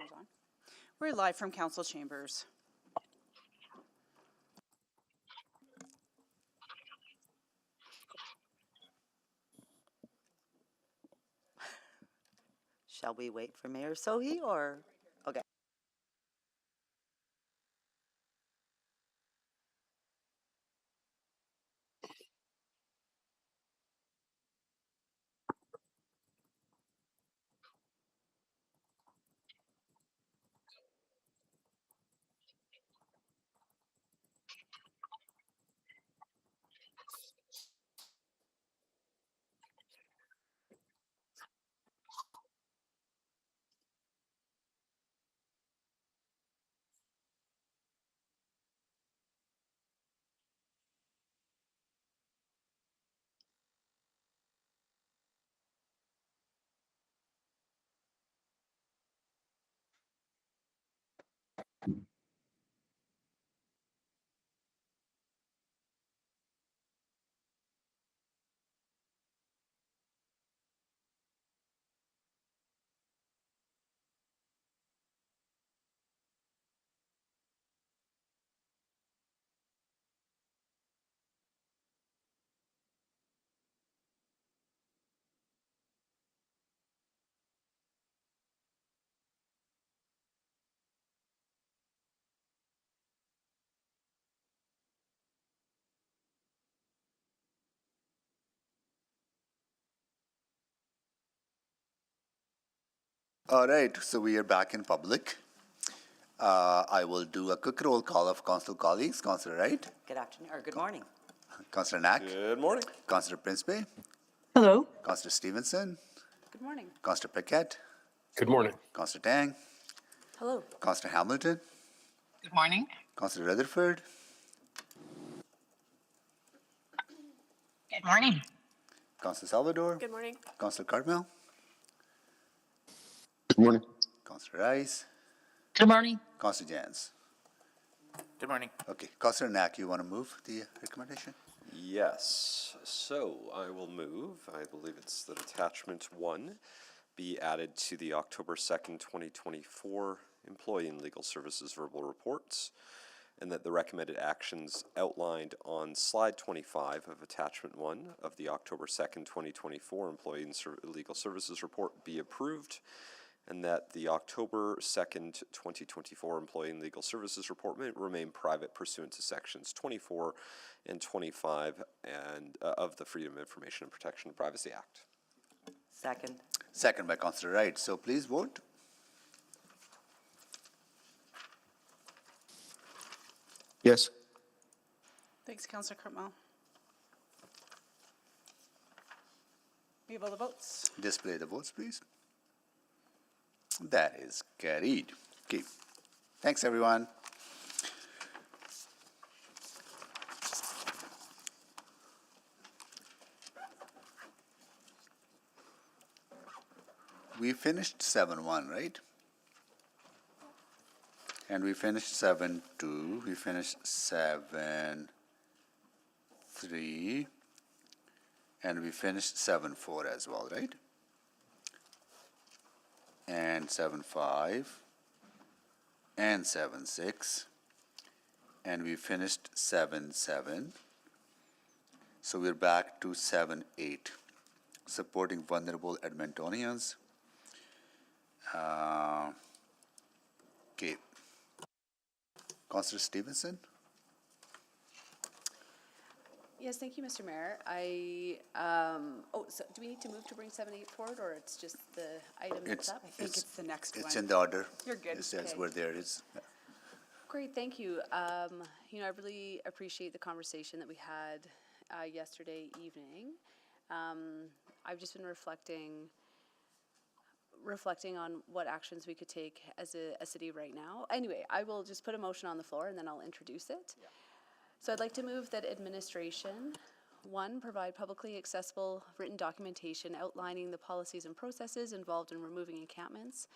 Camera's on. We're live from council chambers. Shall we wait for Mayor Sohi or? Okay. All right, so we are back in public. I will do a quick roll call of council colleagues. Councillor Wright, Good afternoon, or good morning. Councillor Knack, Good morning. Councillor Princeby, Hello. Councillor Stevenson, Good morning. Councillor Paquette, Good morning. Councillor Tang, Hello. Councillor Hamilton, Good morning. Councillor Rutherford, Good morning. Councillor Salvador, Good morning. Councillor Cartmel, Good morning. Councillor Rice, Good morning. Councillor Jans. Good morning. Okay, Councillor Knack, you want to move the recommendation? Yes, so I will move, I believe it's that attachment 1 be added to the October 2nd, 2024 Employee and Legal Services Verbal Reports, and that the recommended actions outlined on slide 25 of attachment 1 of the October 2nd, 2024 Employee and Legal Services Report be approved, and that the October 2nd, 2024 Employee and Legal Services Report may remain private pursuant to sections 24 and 25 of the Freedom of Information and Protection of Privacy Act. Second. Second by Councillor Wright, so please vote. Yes. Thanks, Councillor Cartmel. We have all the votes. Display the votes, please. That is carried. Okay, thanks everyone. We finished 7-1, right? And we finished 7-2, we finished 7-3, and we finished 7-4 as well, right? And 7-5, and 7-6, and we finished 7-7. So we're back to 7-8, supporting vulnerable Edmontonians. Okay. Councillor Stevenson? Yes, thank you, Mr. Mayor. So do we need to move to bring 7-8 forward, or it's just the item that's up? I think it's the next one. It's in the order. You're good. It says Okay. where there it is. Yeah. Great, thank you. I really appreciate the conversation that we had yesterday evening. I've just been reflecting on what actions we could take as a city right now. Anyway, I will just put a motion on the floor and then I'll introduce it. Yeah. So I'd like to move that administration, 1, provide publicly accessible written documentation outlining the policies and processes involved in removing encampments,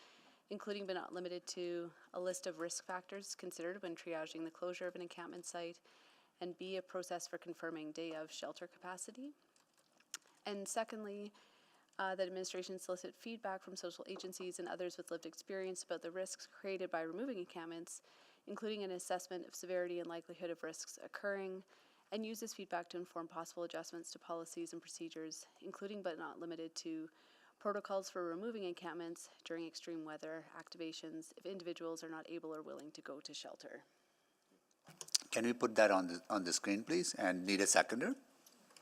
including but not limited to a list of risk factors considered when triaging the closure of an encampment site, and B, a process for confirming day of shelter capacity. And secondly, that administration solicit feedback from social agencies and others with lived experience about the risks created by removing encampments, including an assessment of severity and likelihood of risks occurring, and use this feedback to inform possible adjustments to policies and procedures, including but not limited to protocols for removing encampments during extreme weather activations if individuals are not able or willing to go to shelter. Can we put that on the screen, please? And need a seconder?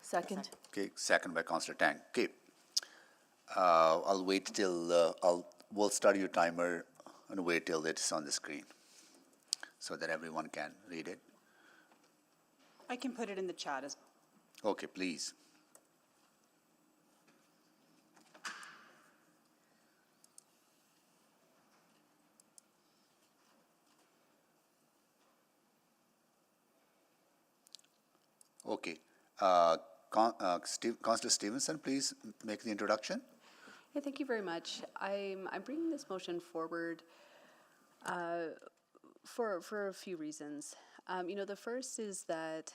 Second. Okay, second by Councillor Tang. Okay. I'll wait till, we'll start your timer and wait till it's on the screen so that everyone can read it. I can put it in the chat as Okay, please. Okay. Councillor Stevenson, please make the introduction. Yeah, thank you very much. I'm bringing this motion forward for a few reasons. The first is that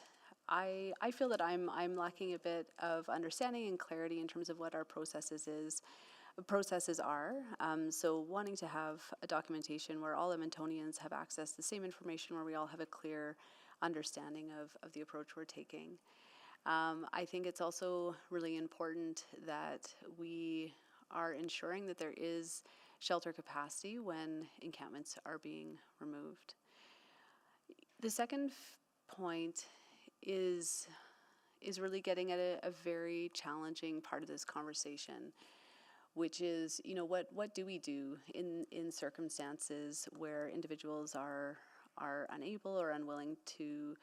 I feel that I'm lacking a bit of understanding and clarity in terms of what our processes are. So wanting to have a documentation where all Edmontonians have access to the same information, where we all have a clear understanding of the approach we're taking. I think it's also really important that we are ensuring that there is shelter capacity when encampments are being removed. The second point is really getting at a very challenging part of this conversation, which is, what do we do in circumstances where individuals are unable or unwilling to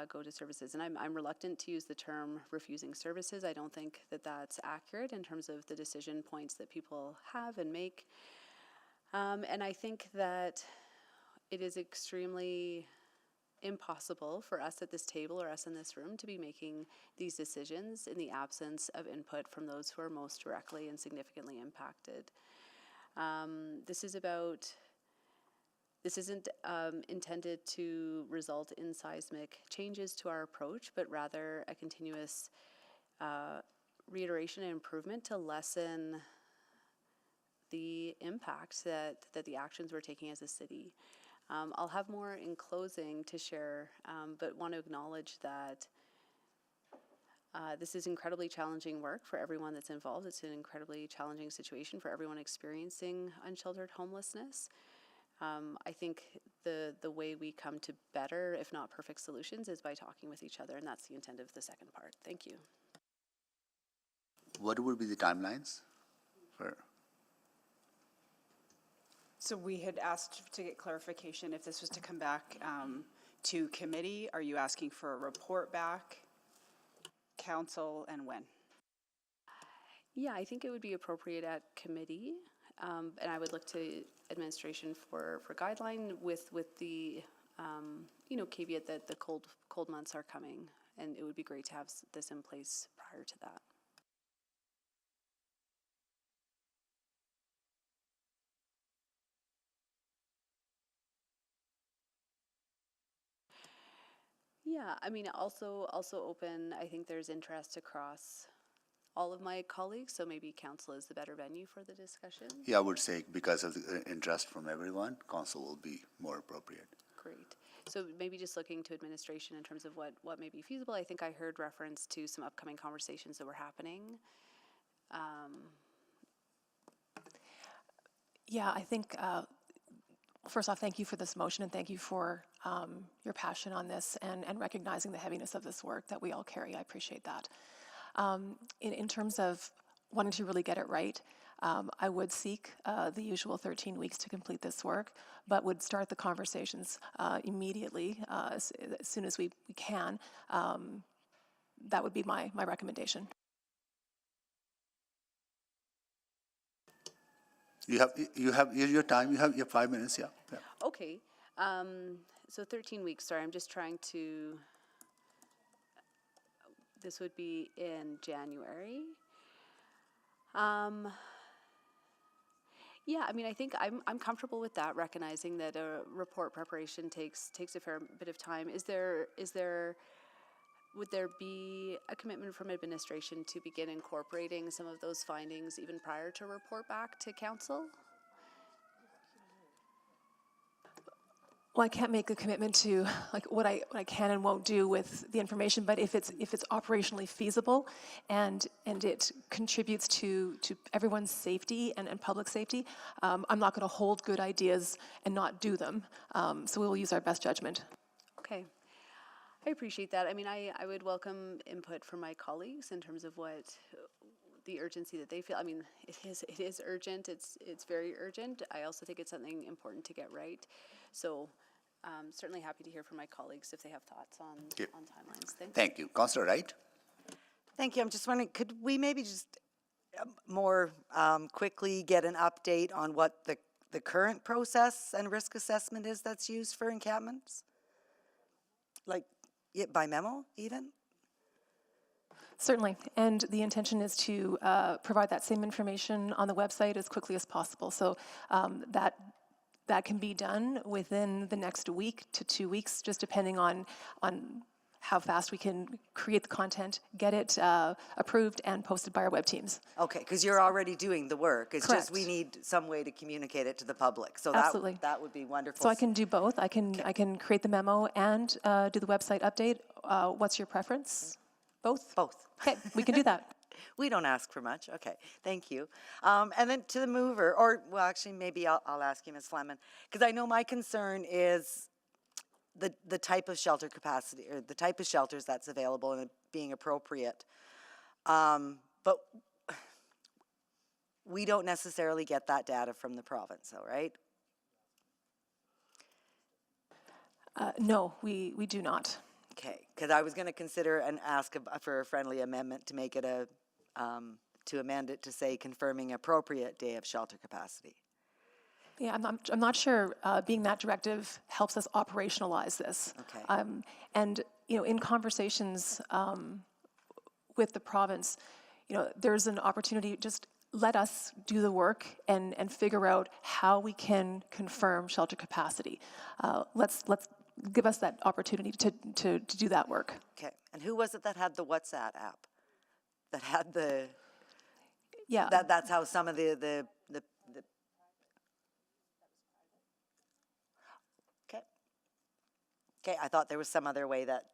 go to services? And I'm reluctant to use the term refusing services. I don't think that that's accurate in terms of the decision points that people have and make. And I think that it is extremely impossible for us at this table or us in this room to be making these decisions in the absence of input from those who are most directly and significantly impacted. This isn't intended to result in seismic changes to our approach, but rather a continuous reiteration and improvement to lessen the impact that the actions we're taking as a city. I'll have more in closing to share, but want to acknowledge that this is incredibly challenging work for everyone that's involved. It's an incredibly challenging situation for everyone experiencing unsheltered homelessness. I think the way we come to better, if not perfect solutions, is by talking with each other, and that's the intent of the second part. Thank you. What would be the timelines for? So we had asked to get clarification if this was to come back to committee. Are you asking for a report back, council, and when? Yeah, I think it would be appropriate at committee, and I would look to administration for guideline with the caveat that the cold months are coming, and it would be great to have this in place prior to that. Yeah, I mean, also open. I think there's interest across all of my colleagues, so maybe council is the better venue for the discussion. Yeah, I would say because of the interest from everyone, council will be more appropriate. Great. So maybe just looking to administration in terms of what may be feasible. I think I heard reference to some upcoming conversations that were happening. Yeah, I think, first off, thank you for this motion and thank you for your passion on this and recognizing the heaviness of this work that we all carry. I appreciate that. In terms of wanting to really get it right, I would seek the usual 13 weeks to complete this work, but would start the conversations immediately as soon as we can. That would be my recommendation. You have your time. You have your 5 minutes. Yeah. Okay. So 13 weeks. Sorry, I'm just trying to. This would be in January. Yeah, I mean, I think I'm comfortable with that, recognizing that a report preparation takes a fair bit of time. would there be a commitment from administration to begin incorporating some of those findings even prior to report back to council? Well, I can't make a commitment to like what I can and won't do with the information, but if it's operationally feasible and it contributes to everyone's safety and public safety, I'm not going to hold good ideas and not do them. So we will use our best judgment. Okay. I appreciate that. I mean, I would welcome input from my colleagues in terms of what the urgency that they feel. I mean, it is urgent. It's very urgent. I also think it's something important to get right. So certainly happy to hear from my colleagues if they have thoughts on timelines. Thank you. Councillor Wright? Thank you. I'm just wondering, could we maybe just more quickly get an update on what the current process and risk assessment is that's used for encampments? Like, by memo, even? Certainly, and the intention is to provide that same information on the website as quickly as possible. So that can be done within the next week to 2 weeks, just depending on how fast we can create the content, get it approved and posted by our web teams. Okay, because you're already doing the work. It's just we Correct. need some way to communicate it to the public. So Absolutely. that would be wonderful. So I can do both. I can create the memo and do the website update. What's your preference? Both? Both. Okay, we can do that. We don't ask for much. Okay, thank you. And then to the mover, or well, actually, maybe I'll ask you, Ms. Fleming, because I know my concern is the type of shelter capacity or the type of shelters that's available and it being appropriate. But we don't necessarily get that data from the province, though, right? No, we do not. Okay, because I was going to consider and ask for a friendly amendment to make it to amend it to say confirming appropriate day of shelter capacity. Yeah, I'm not sure being that directive helps us operationalize this. Okay. And, in conversations with the province, there's an opportunity, just let us do the work and figure out how we can confirm shelter capacity. Let's give us that opportunity to do that work. Okay, and who was it that had the WhatsApp app? That had the, Yeah. that's how some of the okay. Okay, I thought there was some other way that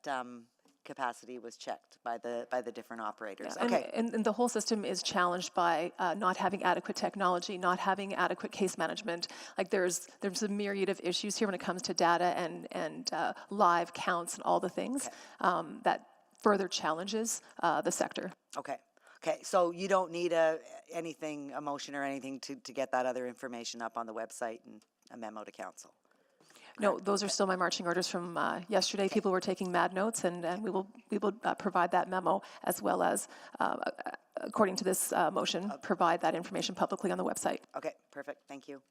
capacity was checked by the different operators. Yeah, Okay. and the whole system is challenged by not having adequate technology, not having adequate case management. Like there's a myriad of issues here when it comes to data and live counts and all the things that further challenges the sector. Okay. Okay, so you don't need a motion or anything to get that other information up on the website and a memo to council? No, those are still my marching orders from yesterday. People were taking mad notes, and we will provide that memo as well as, according to this motion, provide that information publicly on the website. Okay, perfect. Thank you.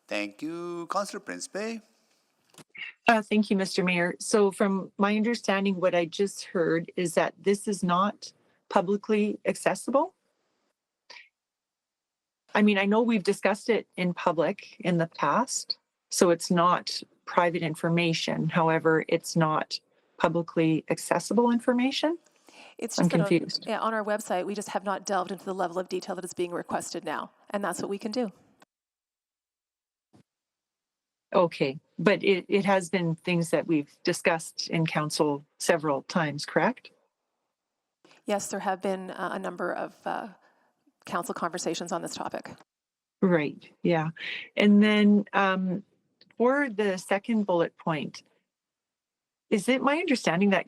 Thank you. Councillor Principe? Thank you, Mr. Mayor. So from my understanding, what I just heard is that this is not publicly accessible. I mean, I know we've discussed it in public in the past, so it's not private information. However, it's not publicly accessible information. It's I'm just that confused. on our website, we just have not delved into the level of detail that is being requested now, and that's what we can do. Okay, but it has been things that we've discussed in council several times, correct? Yes, there have been a number of council conversations on this topic. Right, yeah. And then for the second bullet point, is it my understanding that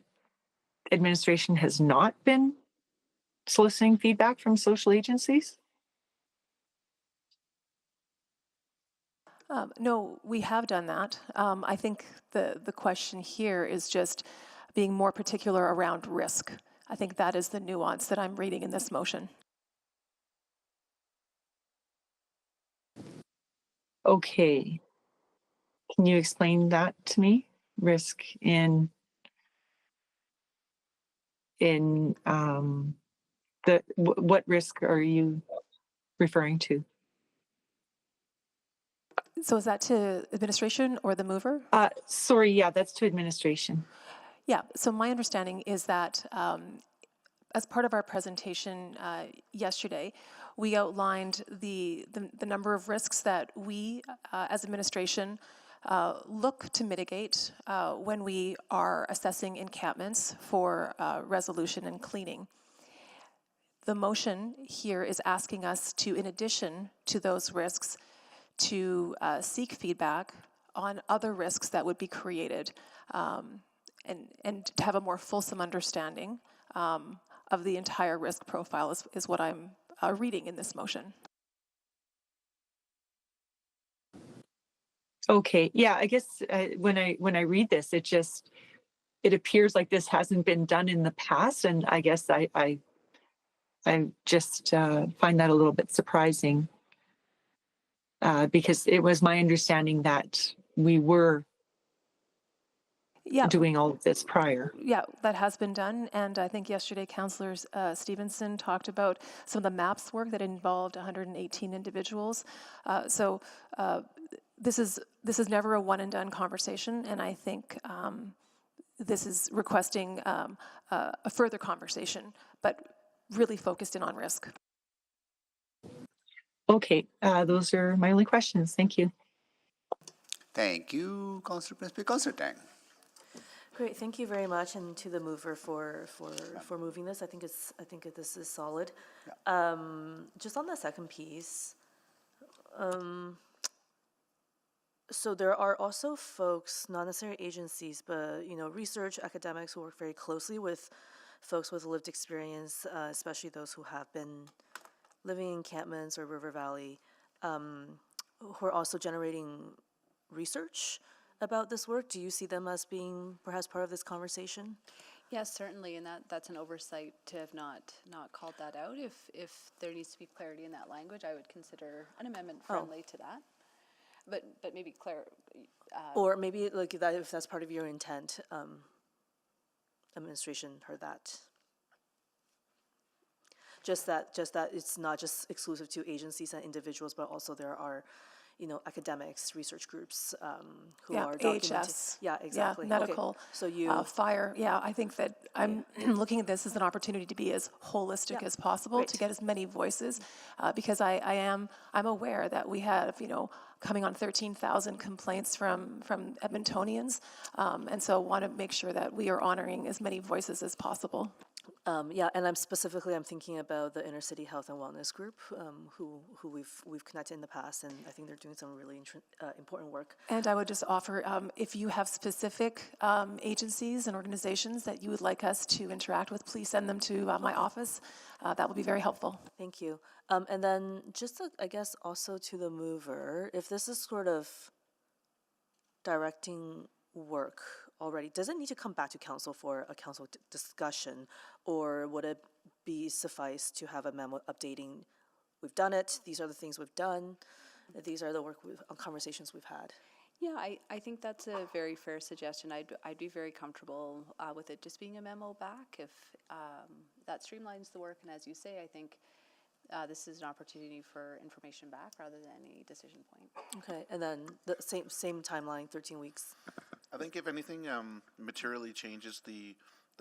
administration has not been soliciting feedback from social agencies? No, we have done that. I think the question here is just being more particular around risk. I think that is the nuance that I'm reading in this motion. Okay. Can you explain that to me? Risk in what risk are you referring to? So is that to administration or the mover? Sorry, yeah, that's to administration. Yeah, so my understanding is that as part of our presentation yesterday, we outlined the number of risks that we, as administration, look to mitigate when we are assessing encampments for resolution and cleaning. The motion here is asking us to, in addition to those risks, to seek feedback on other risks that would be created and to have a more fulsome understanding of the entire risk profile is what I'm reading in this motion. Okay, yeah, I guess when I read this, it appears like this hasn't been done in the past, and I guess I just find that a little bit surprising because it was my understanding that we were doing all of this prior. Yeah, that has been done, and I think yesterday Councillor Stevenson talked about some of the MAPS work that involved 118 individuals. So this is never a one and done conversation, and I think this is requesting a further conversation, but really focused in on risk. Okay, those are my only questions. Thank you. Thank you, Councillor Principe. Councillor Tang. Great, thank you very much, and to the mover for moving this. I think this is solid. Yeah. Just on the second piece, so there are also folks, not necessarily agencies, but research academics who work very closely with folks with lived experience, especially those who have been living in encampments or River Valley, who are also generating research about this work. Do you see them as being perhaps part of this conversation? Yes, certainly, and that's an oversight to have not called that out. If there needs to be clarity in that language, I would consider an amendment friendly to that. But maybe Claire, or maybe like that, if that's part of your intent, administration heard that. Just that it's not just exclusive to agencies and individuals, but also there are, academics, research groups who are documenting. AHS. Yeah, exactly. Yeah, medical. Okay. So you fire. Yeah, I think that I'm looking at this as an opportunity to be as holistic as possible, Great. to get as many voices, because I'm aware that we have coming on 13,000 complaints from Edmontonians, and so want to make sure that we are honoring as many voices as possible. Yeah, and I'm thinking about the Inner City Health and Wellness Group, who we've connected in the past, and I think they're doing some really important work. And I would just offer, if you have specific agencies and organizations that you would like us to interact with, please send them to my office. That would be very helpful. Thank you. And then just I guess also to the mover, if this is sort of directing work already, does it need to come back to council for a council discussion, or would it be suffice to have a memo updating, we've done it, these are the things we've done, these are the conversations we've had? yeah, I think that's a very fair suggestion. I'd be very comfortable with it just being a memo back if that streamlines the work. And as you say, I think this is an opportunity for information back rather than a decision point. Okay, and then the same timeline, 13 weeks. I think if anything materially changes the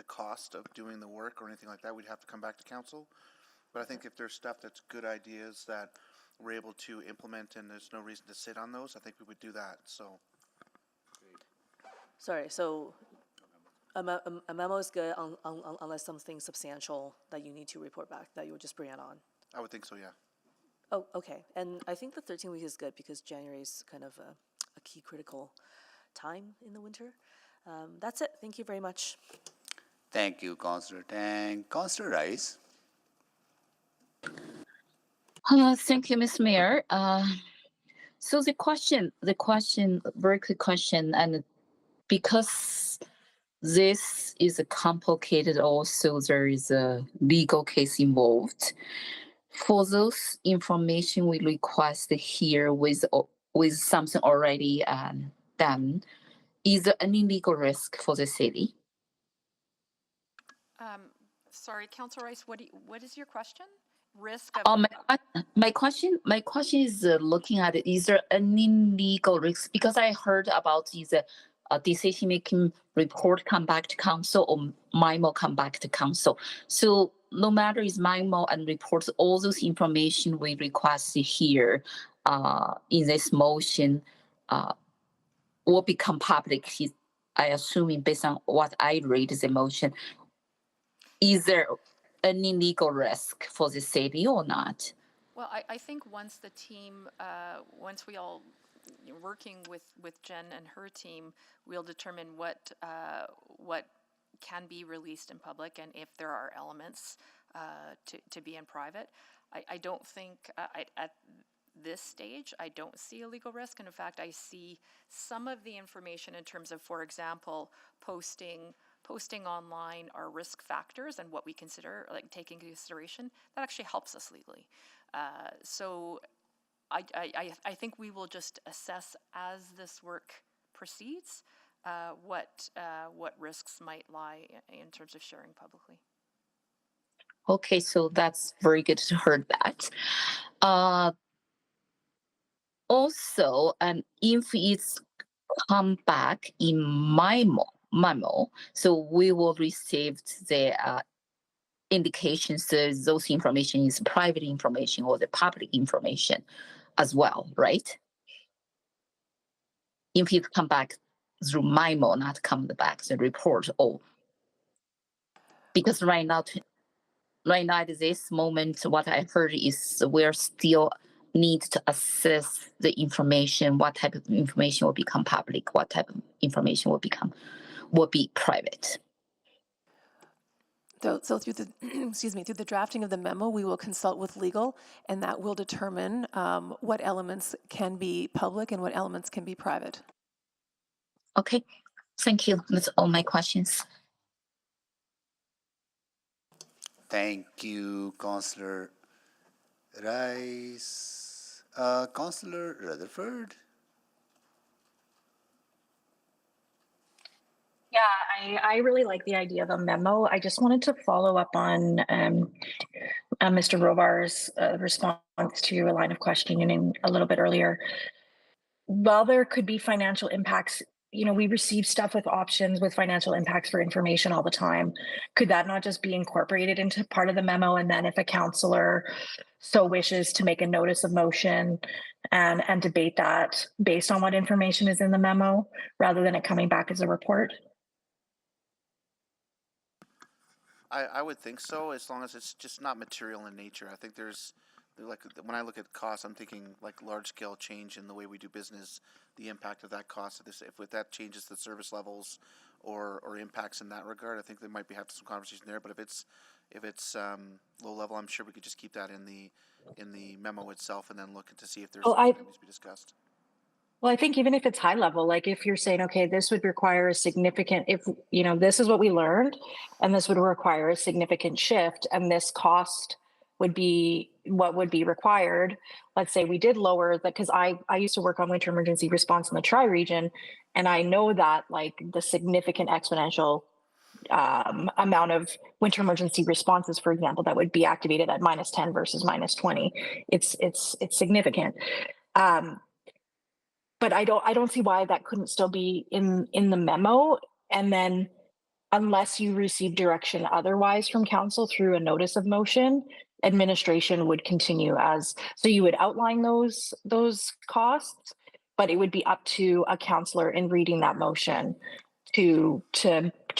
cost of doing the work or anything like that, we'd have to come back to council. But I think if there's stuff that's good ideas that we're able to implement and there's no reason to sit on those, I think we would do that. So. Sorry, so a memo is good unless something substantial that you need to report back that you would just bring it on. I would think so, yeah. Oh, okay. And I think the 13 weeks is good because January is kind of a key critical time in the winter. That's it. Thank you very much. Thank you, Councillor Tang. Councillor Rice. Thank you, Ms. Mayor. So the question, very quick question, and because this is a complicated, also there is a legal case involved. For those information we request here with something already done, is there any legal risk for the city? Sorry, Councillor Rice, what is your question? Risk of... My question is looking at, is there any legal risk? Because I heard about these decision-making report come back to council or memo come back to council. So no matter is memo and reports, all those information we request here in this motion will become public. I assuming based on what I read the motion. Is there any legal risk for the city or not? Well, I think once the team, once we all, working with Jen and her team, we'll determine what can be released in public and if there are elements to be in private. I don't think, at this stage, I don't see a legal risk. And in fact, I see some of the information in terms of, for example, posting online our risk factors and what we consider, like taking into consideration, that actually helps us legally. So I think we will just assess as this work proceeds what risks might lie in terms of sharing publicly. Okay, so that's very good to hear that. Also, if it's come back in memo, so we will receive the indications that those information is private information or the public information as well, right? If it come back through memo, not come back the report, or because right now at this moment, what I heard is we're still need to assess the information, what type of information will become public, what type of information will be private. So through the, through the drafting of the memo, we will consult with legal, and that will determine what elements can be public and what elements can be private. Okay, thank you. That's all my questions. Thank you, Councillor Rice. Councillor Rutherford? Yeah, I really like the idea of a memo. I just wanted to follow up on Mr. Rovar's response to your line of questioning a little bit earlier. While there could be financial impacts, you know, we receive stuff with options with financial impacts for information all the time. Could that not just be incorporated into part of the memo? And then if a councillor so wishes to make a notice of motion and debate that based on what information is in the memo, rather than it coming back as a report? I would think so, as long as it's just not material in nature. I think there's, like, when I look at costs, I'm thinking like large scale change in the way we do business, the impact of that cost of this, if that changes the service levels or impacts in that regard, I think there might be have some conversation there. But if it's low level, I'm sure we could just keep that in the memo itself and then look to see if there's something that needs to be discussed. Well, I think even if it's high level, like if you're saying, okay, this would require a significant, if, you know, this is what we learned and this would require a significant shift and this cost would be what would be required. Let's say we did lower that, because I used to work on winter emergency response in the tri-region, and I know that like the significant exponential amount of winter emergency responses, for example, that would be activated at -10 versus -20. It's significant. But I don't see why that couldn't still be in the memo. And then unless you receive direction otherwise from council through a notice of motion, administration would continue as, so you would outline those costs, but it would be up to a councillor in reading that motion to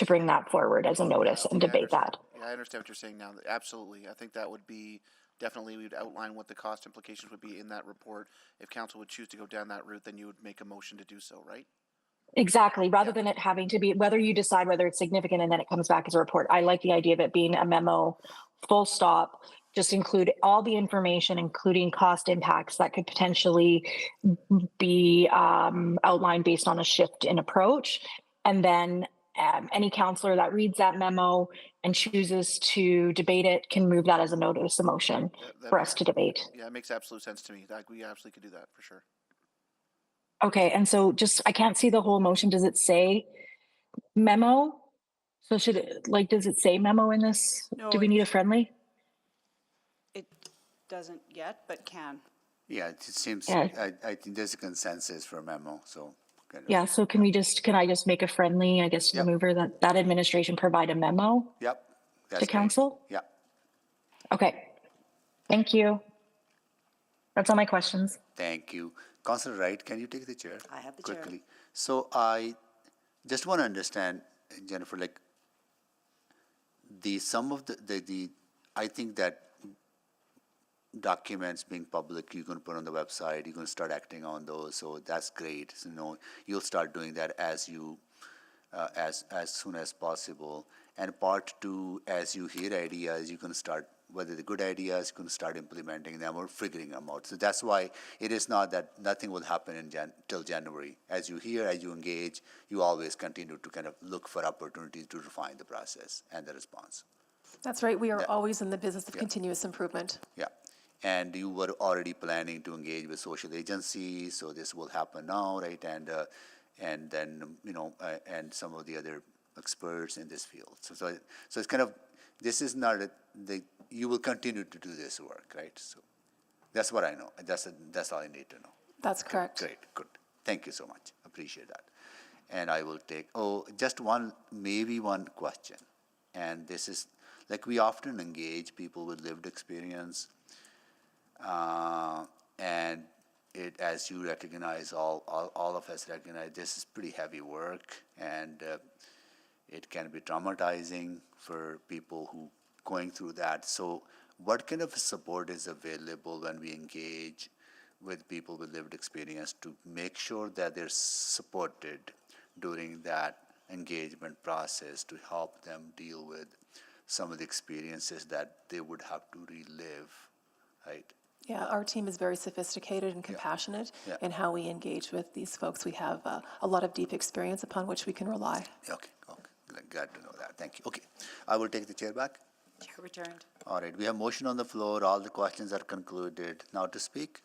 bring that forward as a notice and debate that. Yeah, I understand what you're saying now. Absolutely. I think that would be, definitely we would outline what the cost implications would be in that report. If council would choose to go down that route, then you would make a motion to do so, right? Exactly. Rather than it having to be, whether you decide whether it's significant and then it comes back as a report. I like the idea of it being a memo, full stop, just include all the information, including cost impacts that could potentially be outlined based on a shift in approach. And then any councillor that reads that memo and chooses to debate it can move that as a notice of motion for us to debate. Yeah, it makes absolute sense to me. We absolutely could do that for sure. Okay, and so just, I can't see the whole motion. Does it say memo? So should it, like, does it say memo in this? No, Do we need a friendly? It doesn't yet, but can. Yeah, it seems, Yeah. I think there's a consensus for memo, so kind of. Yeah, so can I just make a friendly, I guess, to the Yep. mover that administration provide a memo Yep. That's to great. council? Yeah. Okay, thank you. That's all my questions. Thank you. Councillor Wright, can you take the chair? I have the chair. Quickly. So I just want to understand, Jennifer, like some of the I think that documents being public, you're going to put on the website, you're going to start acting on those, so that's great. So, you'll start doing that as you, as soon as possible. And part two, as you hear ideas, you can start, whether they're good ideas, you can start implementing them or figuring them out. So that's why it is not that nothing will happen till January. As you hear, as you engage, you always continue to kind of look for opportunities to refine the process and the response. That's right. We are Yeah. always in the business of Yeah. continuous improvement. Yeah. And you were already planning to engage with social agencies, so this will happen now, right? And then, and some of the other experts in this field. So it's kind of, this is not, you will continue to do this work, right? So that's what I know. That's all I need to know. That's correct. Great, good. Thank you so much. Appreciate that. And I will take, just maybe one question. And this is, like, we often engage people with lived experience. And it, as you recognize, all of us recognize, this is pretty heavy work, and it can be traumatizing for people who going through that. So what kind of support is available when we engage with people with lived experience to make sure that they're supported during that engagement process to help them deal with some of the experiences that they would have to relive, right? Yeah, our team is very sophisticated and compassionate Yeah. in how we engage with these folks. We have a lot of deep experience upon which we can rely. Okay. Glad to know that. Thank you. Okay, I will take the chair back. Chair returned. All right, we have motion on the floor. All the questions are concluded. Now to speak.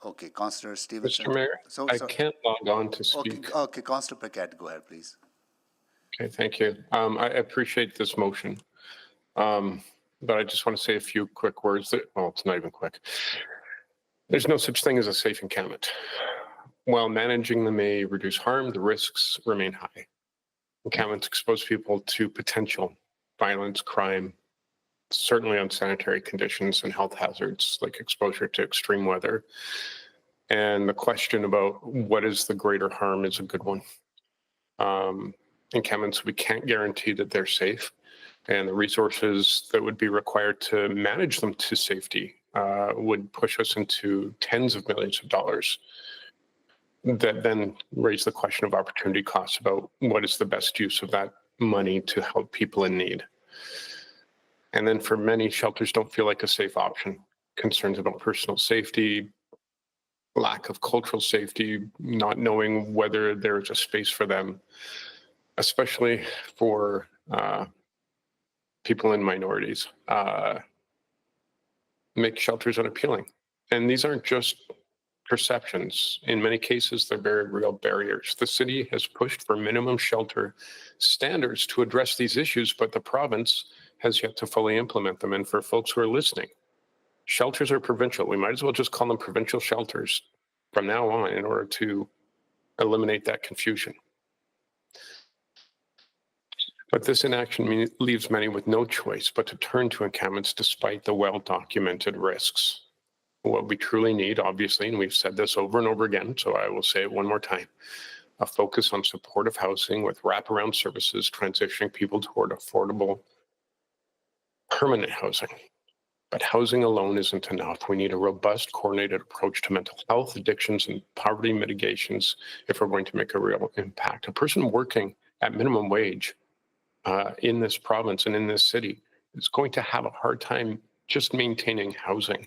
Okay, Councillor Stevenson. Mr. Mayor, I can't log on to speak. Okay, Councillor Paquette, go ahead, please. Okay, thank you. I appreciate this motion. But I just want to say a few quick words it's not even quick. There's no such thing as a safe encampment. While managing them may reduce harm, the risks remain high. Encampments expose people to potential violence, crime, certainly unsanitary conditions and health hazards like exposure to extreme weather. And the question about what is the greater harm is a good one. Encampments, we can't guarantee that they're safe, and the resources that would be required to manage them to safety would push us into tens of millions of dollars. That then raise the question of opportunity costs about what is the best use of that money to help people in need. And then for many, shelters don't feel like a safe option. Concerns about personal safety, lack of cultural safety, not knowing whether there's a space for them, especially for people in minorities, make shelters unappealing. And these aren't just perceptions. In many cases, they're very real barriers. The city has pushed for minimum shelter standards to address these issues, but the province has yet to fully implement them. And for folks who are listening, shelters are provincial. We might as well just call them provincial shelters from now on in order to eliminate that confusion. But this inaction leaves many with no choice but to turn to encampments despite the well-documented risks. What we truly need, obviously, and we've said this over and over again, so I will say it one more time, a focus on supportive housing with wraparound services transitioning people toward affordable, permanent housing. But housing alone isn't enough. We need a robust, coordinated approach to mental health, addictions, and poverty mitigations if we're going to make a real impact. A person working at minimum wage in this province and in this city is going to have a hard time just maintaining housing,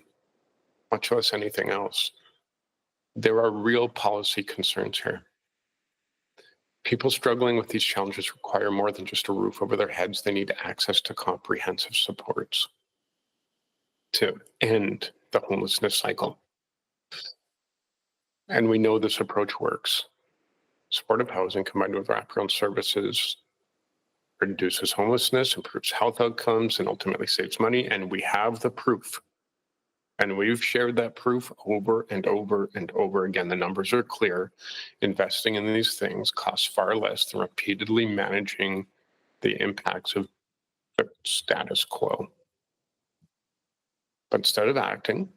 much less anything else. There are real policy concerns here. People struggling with these challenges require more than just a roof over their heads. They need access to comprehensive supports to end the homelessness cycle. And we know this approach works. Supportive housing combined with wraparound services reduces homelessness, improves health outcomes, and ultimately saves money. And we have the proof. And we've shared that proof over and over and over again. The numbers are clear. Investing in these things costs far less than repeatedly managing the impacts of the status quo. But instead of acting,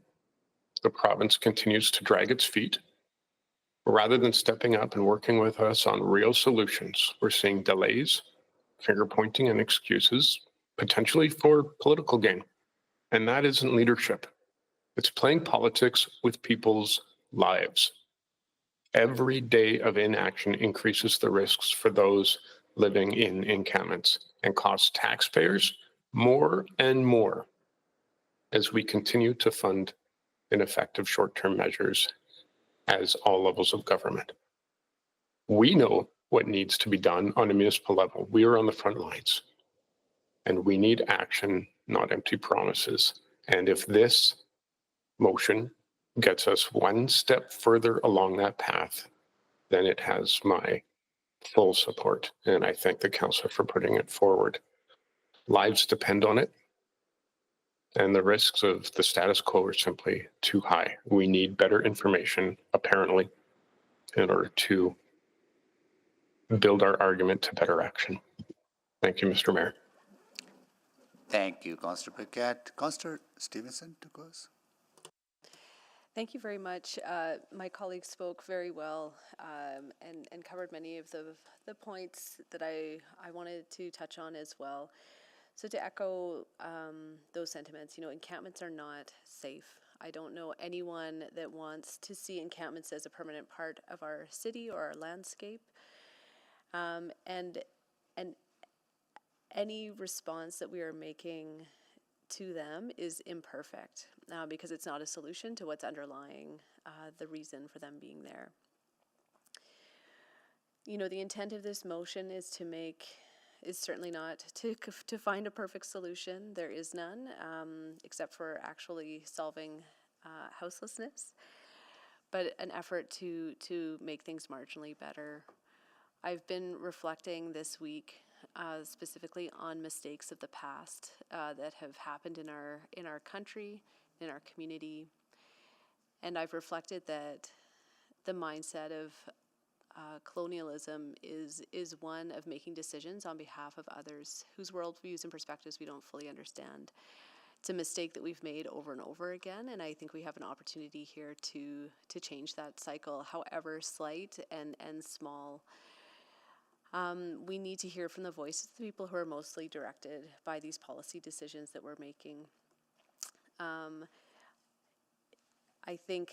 the province continues to drag its feet. Rather than stepping up and working with us on real solutions, we're seeing delays, finger pointing, and excuses, potentially for political gain. And that isn't leadership. It's playing politics with people's lives. Every day of inaction increases the risks for those living in encampments and costs taxpayers more and more as we continue to fund ineffective short-term measures as all levels of government. We know what needs to be done on a municipal level. We are on the front lines, and we need action, not empty promises. And if this motion gets us one step further along that path, then it has my full support. And I thank the councillor for putting it forward. Lives depend on it, and the risks of the status quo are simply too high. We need better information, apparently, in order to build our argument to better action. Thank you, Mr. Mayor. Thank you, Councillor Paquette. Councillor Stevenson to close. Thank you very much. My colleague spoke very well and covered many of the points that I wanted to touch on as well. So to echo those sentiments, encampments are not safe. I don't know anyone that wants to see encampments as a permanent part of our city or our landscape. And any response that we are making to them is imperfect because it's not a solution to what's underlying the reason for them being there. The intent of this motion is certainly not to find a perfect solution. There is none, except for actually solving houselessness, but an effort to make things marginally better. I've been reflecting this week specifically on mistakes of the past that have happened in our country, in our community, and I've reflected that the mindset of colonialism is one of making decisions on behalf of others whose worldviews and perspectives we don't fully understand. It's a mistake that we've made over and over again, and I think we have an opportunity here to change that cycle, however slight and small. We need to hear from the voices of the people who are mostly directed by these policy decisions that we're making. I think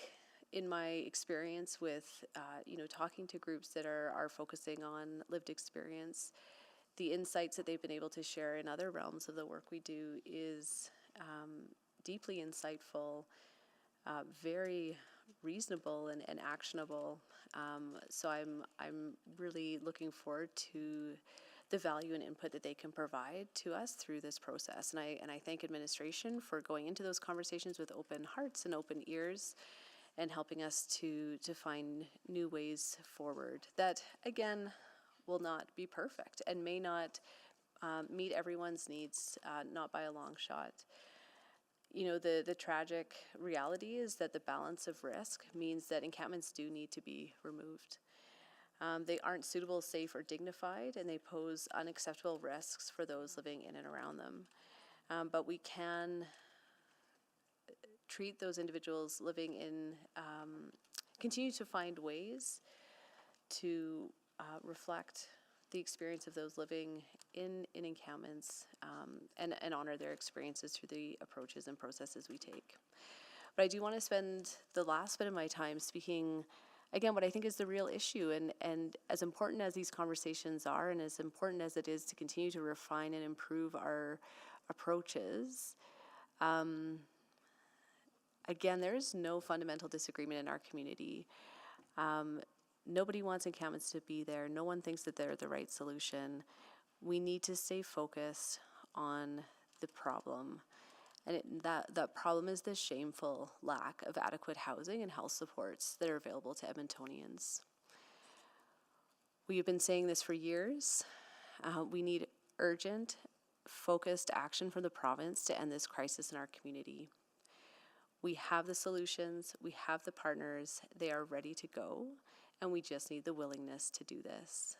in my experience with, talking to groups that are focusing on lived experience, the insights that they've been able to share in other realms of the work we do is deeply insightful, very reasonable and actionable. So I'm really looking forward to the value and input that they can provide to us through this process. And I thank administration for going into those conversations with open hearts and open ears and helping us to find new ways forward that, again, will not be perfect and may not meet everyone's needs, not by a long shot. The tragic reality is that the balance of risk means that encampments do need to be removed. They aren't suitable, safe, or dignified, and they pose unacceptable risks for those living in and around them. But we can treat those individuals living in, continue to find ways to reflect the experience of those living in encampments and honor their experiences through the approaches and processes we take. But I do want to spend the last bit of my time speaking, again, what I think is the real issue, and as important as these conversations are, and as important as it is to continue to refine and improve our approaches, again, there is no fundamental disagreement in our community. Nobody wants encampments to be there. No one thinks that they're the right solution. We need to stay focused on the problem. And that problem is the shameful lack of adequate housing and health supports that are available to Edmontonians. We have been saying this for years. We need urgent, focused action from the province to end this crisis in our community. We have the solutions, we have the partners, they are ready to go, and we just need the willingness to do this.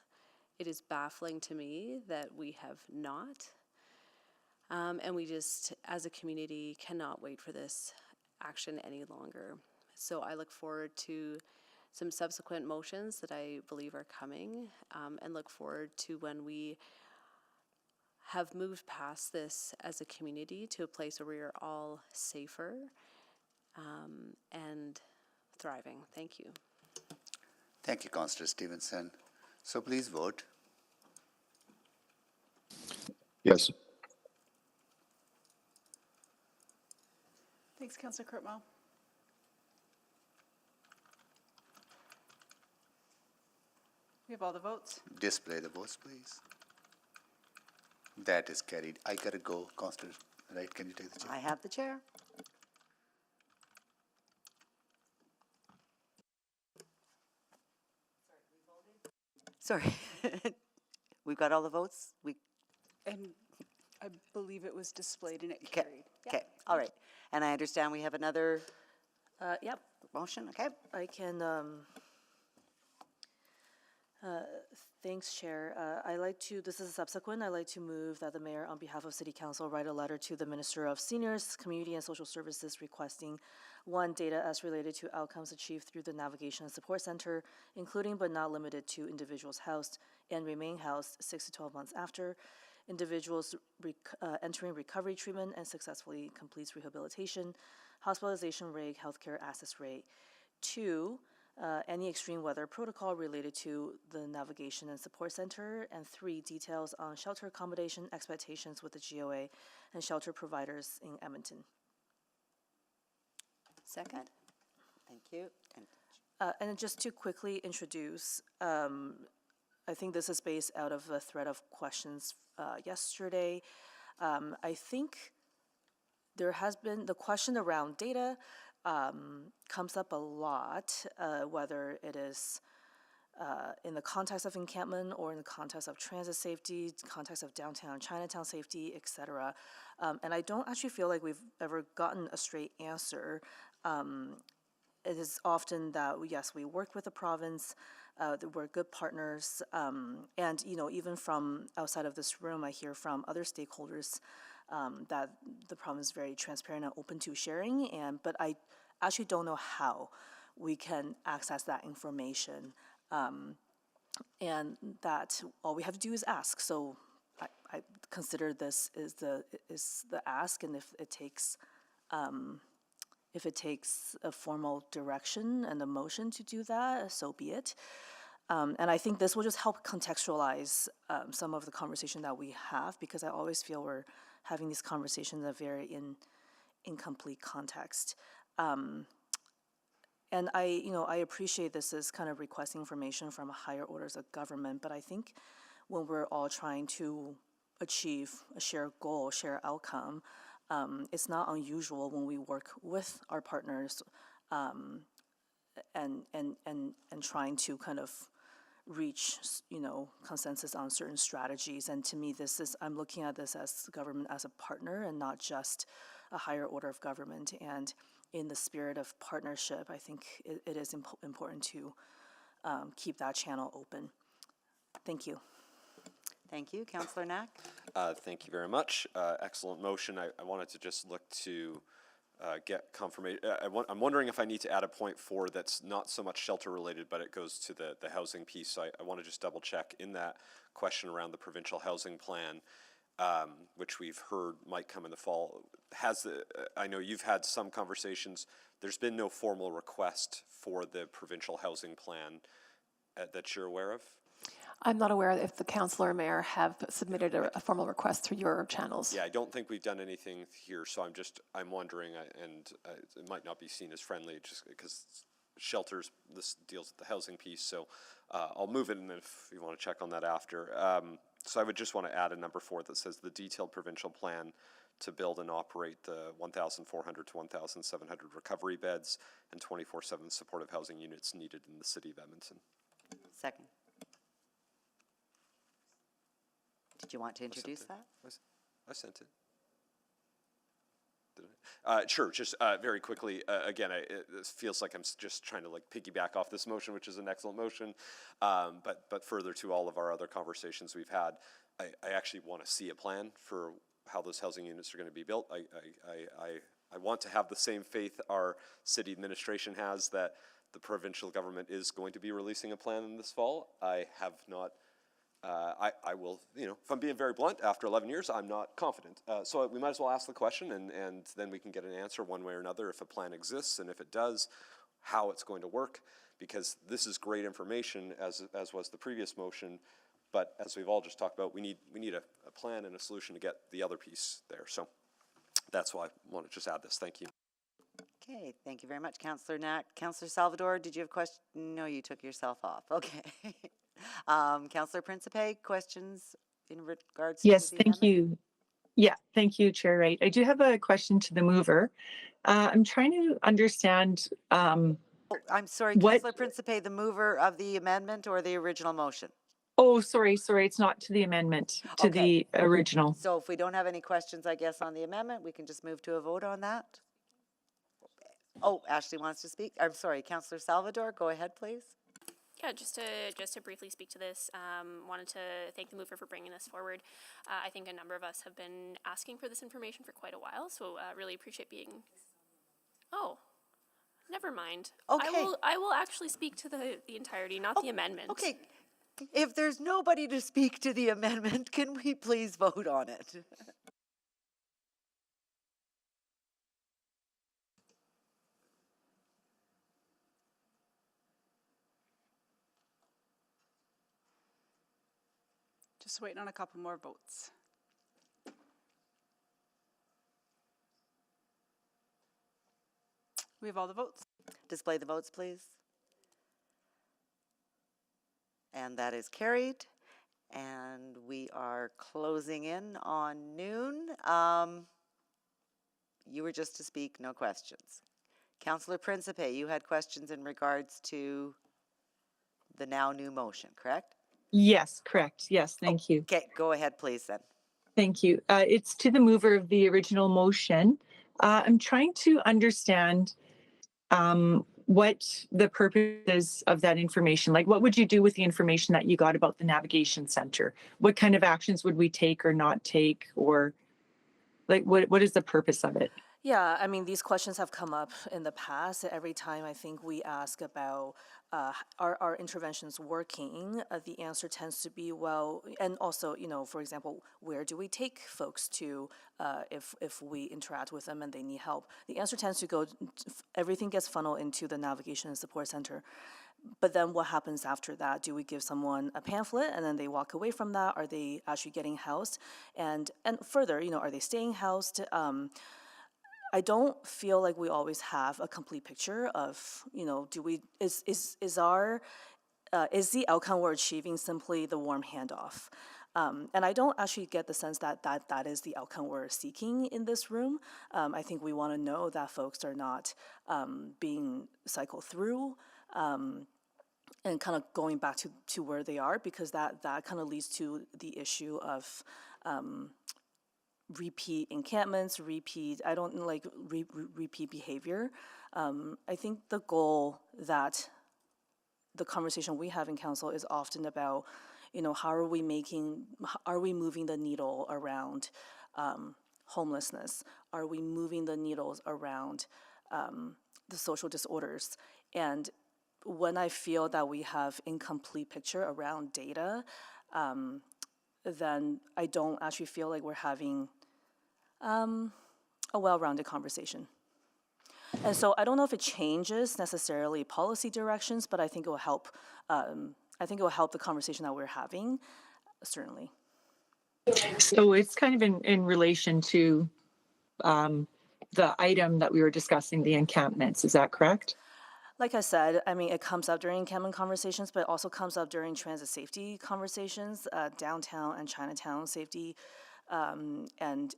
It is baffling to me that we have not, and we just, as a community, cannot wait for this action any longer. So I look forward to some subsequent motions that I believe are coming, and look forward to when we have moved past this as a community to a place where we are all safer and thriving. Thank you. Thank you, Councillor Stevenson. So please vote. Yes. Thanks, Councillor Kurtwell. We have all the votes. Display the votes, please. That is carried. I gotta go, Councillor. Right? Can you take the chair? I have the chair. Sorry. We've got all the votes? And I believe it was displayed and it Okay, carried. okay, all right. And I understand we have another Yep, motion, okay? I can, thanks, Chair. This is a subsequent, I'd like to move that the mayor, on behalf of City Council, write a letter to the Minister of Seniors, Community and Social Services requesting, one, data as related to outcomes achieved through the Navigation and Support Center, including but not limited to individuals housed and remain housed 6 to 12 months after, individuals entering recovery treatment and successfully completes rehabilitation, hospitalization rate, healthcare access rate. Two, any extreme weather protocol related to the Navigation and Support Center. And three, details on shelter accommodation expectations with the GOA and shelter providers in Edmonton. Second. Thank you. And just to quickly introduce, I think this is based out of a thread of questions yesterday. I think there has been the question around data comes up a lot, whether it is in the context of encampment or in the context of transit safety, context of downtown Chinatown safety, et cetera. And I don't actually feel like we've ever gotten a straight answer. It is often that, yes, we work with the province, that we're good partners, and, you know, even from outside of this room, I hear from other stakeholders that the province is very transparent and open to sharing, but I actually don't know how we can access that information, and that all we have to do is ask. So I consider this is the ask, and if it takes a formal direction and a motion to do that, so be it. And I think this will just help contextualize some of the conversation that we have, because I always feel we're having these conversations in a very incomplete context. And I appreciate this is kind of requesting information from higher orders of government, but I think when we're all trying to achieve a shared goal, shared outcome, it's not unusual when we work with our partners and trying to kind of reach, consensus on certain strategies. And to me, I'm looking at this as government as a partner and not just a higher order of government. And in the spirit of partnership, I think it is important to keep that channel open. Thank you. Thank you. Councillor Knack? Thank you very much. Excellent motion. I wanted to just look to get confirmation. I'm wondering if I need to add a point 4 that's not so much shelter related, but it goes to the housing piece. So I want to just double check in that question around the provincial housing plan, which we've heard might come in the fall. I know you've had some conversations. There's been no formal request for the provincial housing plan that you're aware of? I'm not aware if the council or mayor have submitted a formal request through your channels. Yeah, I don't think we've done anything here, so I'm wondering, and it might not be seen as friendly just because shelters, this deals with the housing piece, so I'll move it, and then if you want to check on that after. So I would just want to add a number 4 that says the detailed provincial plan to build and operate the 1,400 to 1,700 recovery beds and 24/7 supportive housing units needed in the city of Edmonton. Second. Did you want to introduce that? I sent it. Sure, just very quickly, again, it feels like I'm just trying to like piggyback off this motion, which is an excellent motion. But further to all of our other conversations we've had, I actually want to see a plan for how those housing units are going to be built. I want to have the same faith our city administration has that the provincial government is going to be releasing a plan in this fall. I have not. I will, if I'm being very blunt, after 11 years, I'm not confident. So we might as well ask the question, and then we can get an answer one way or another if a plan exists, and if it does, how it's going to work, because this is great information, as was the previous motion, but as we've all just talked about, we need a plan and a solution to get the other piece there. So that's why I want to just add this. Thank you. Okay, thank you very much, Councillor Knack. Councillor Salvador, did you have a question? No, you took yourself off. Okay. Councillor Principe, questions in regards to Yes, the thank amendment? you. Yeah, thank you, Chair Wright. I do have a question to the mover. I'm trying to understand Oh, I'm sorry, what. Councillor Principe, the mover of the amendment or the original motion? Oh, sorry, it's not to the amendment, to Okay. the original. So if we don't have any questions, I guess, on the amendment, we can just move to a vote on that. Oh, Ashley wants to speak. I'm sorry, Councillor Salvador, go ahead, please. Yeah, just to briefly speak to this, wanted to thank the mover for bringing this forward. I think a number of us have been asking for this information for quite a while, so really appreciate being. Oh, never mind. Okay. I will actually speak to the entirety, not the amendment. Okay, if there's nobody to speak to the amendment, can we please vote on it? Just waiting on a couple more votes. We have all the votes. Display the votes, please. And that is carried. And we are closing in on noon. You were just to speak, no questions. Councillor Principe, you had questions in regards to the now new motion, correct? Yes, correct. Yes, thank you. Okay, go ahead, please then. Thank you. It's to the mover of the original motion. I'm trying to understand what the purpose is of that information. Like, what would you do with the information that you got about the navigation center? What kind of actions would we take or not take, or like, what is the purpose of it? Yeah, I mean, these questions have come up in the past. Every time I think we ask about are our interventions working, the answer tends to be, well, and also, for example, where do we take folks to if we interact with them and they need help? The answer tends to go, everything gets funneled into the navigation and support center. But then what happens after that? Do we give someone a pamphlet and then they walk away from that? Are they actually getting housed? And further, are they staying housed? I don't feel like we always have a complete picture of, is the outcome we're achieving simply the warm handoff? And I don't actually get the sense that is the outcome we're seeking in this room. I think we want to know that folks are not being cycled through and kind of going back to where they are, because that kind of leads to the issue of repeat encampments, repeat behavior. I think the goal that the conversation we have in council is often about, how are we moving the needle around homelessness? Are we moving the needles around the social disorders? And when I feel that we have incomplete picture around data, then I don't actually feel like we're having a well-rounded conversation. And so I don't know if it changes necessarily policy directions, but I think it will help. I think it will help the conversation that we're having, certainly. So it's kind of in relation to the item that we were discussing, the encampments. Is that correct? Like I said, I mean, it comes up during encampment conversations, but it also comes up during transit safety conversations, downtown and Chinatown safety, and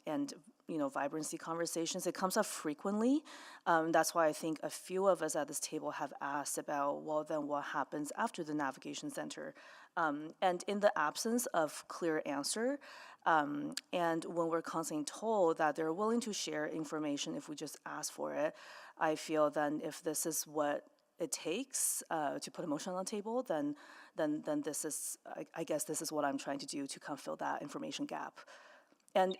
vibrancy conversations. It comes up frequently. That's why I think a few of us at this table have asked about, well, then what happens after the navigation center? And in the absence of clear answer, and when we're constantly told that they're willing to share information if we just ask for it, I feel then if this is what it takes to put a motion on the table, then this is, I guess this is what I'm trying to do to kind of fill that information gap. And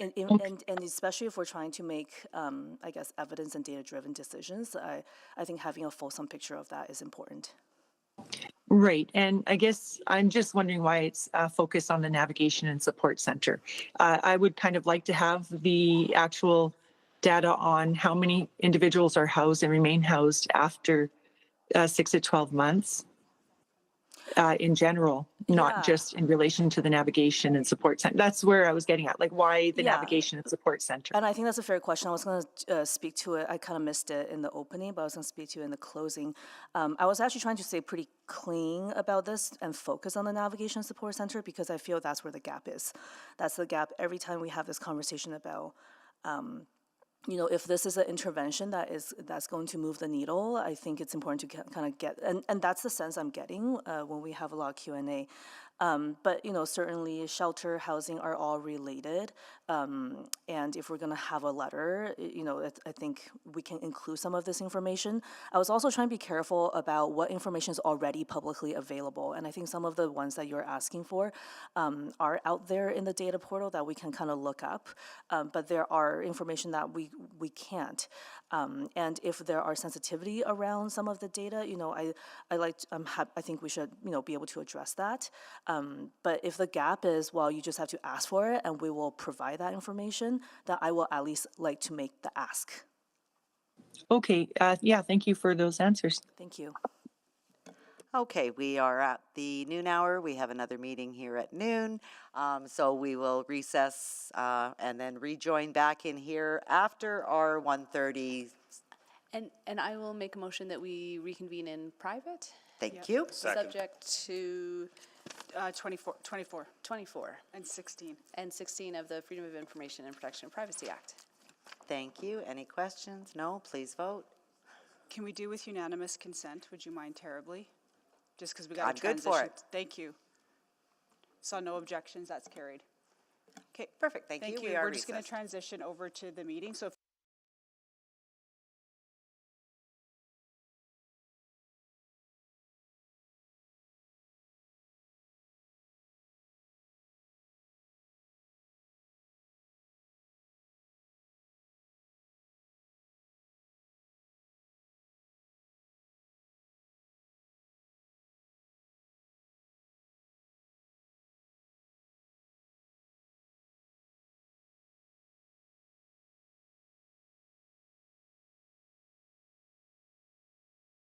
especially if we're trying to make, I guess, evidence and data-driven decisions, I think having a fulsome picture of that is important. Right. And I guess I'm just wondering why it's focused on the navigation and support center. I would kind of like to have the actual data on how many individuals are housed and remain housed after 6 to 12 months in general, not just in relation to the navigation and support center. That's where I was getting at, like why the navigation and support center. And I think that's a fair question. I was going to speak to it. I kind of missed it in the opening, but I was going to speak to it in the closing. I was actually trying to stay pretty clean about this and focus on the navigation support center because I feel that's where the gap is. That's the gap every time we have this conversation about if this is an intervention that's going to move the needle, I think it's important to kind of get, and that's the sense I'm getting when we have a lot of Q&A. But certainly shelter, housing are all related, and if we're going to have a letter, I think we can include some of this information. I was also trying to be careful about what information is already publicly available, and I think some of the ones that you're asking for are out there in the data portal that we can kind of look up, but there are information that we can't. And if there are sensitivity around some of the data, I think we should be able to address that. But if the gap is, well, you just have to ask for it and we will provide that information, then I will at least like to make the ask. Okay. Yeah. Thank you for those answers. Thank you. Okay, we are at the noon hour. We have another meeting here at noon. So we will recess and then rejoin back in here after our 1:30. And I will make a motion that we reconvene in private. Thank you. Subject to 24 and 16. And 16 of the Freedom of Information and Protection of Privacy Act. Thank you. Any questions? No, please vote. Can we do with unanimous consent? Would you mind terribly? Just because we got I'm to good transition. for it. Thank you. Saw no objections. That's carried. Okay. Perfect. Thank you. We are We're just going to recessed. transition over to the meeting. So if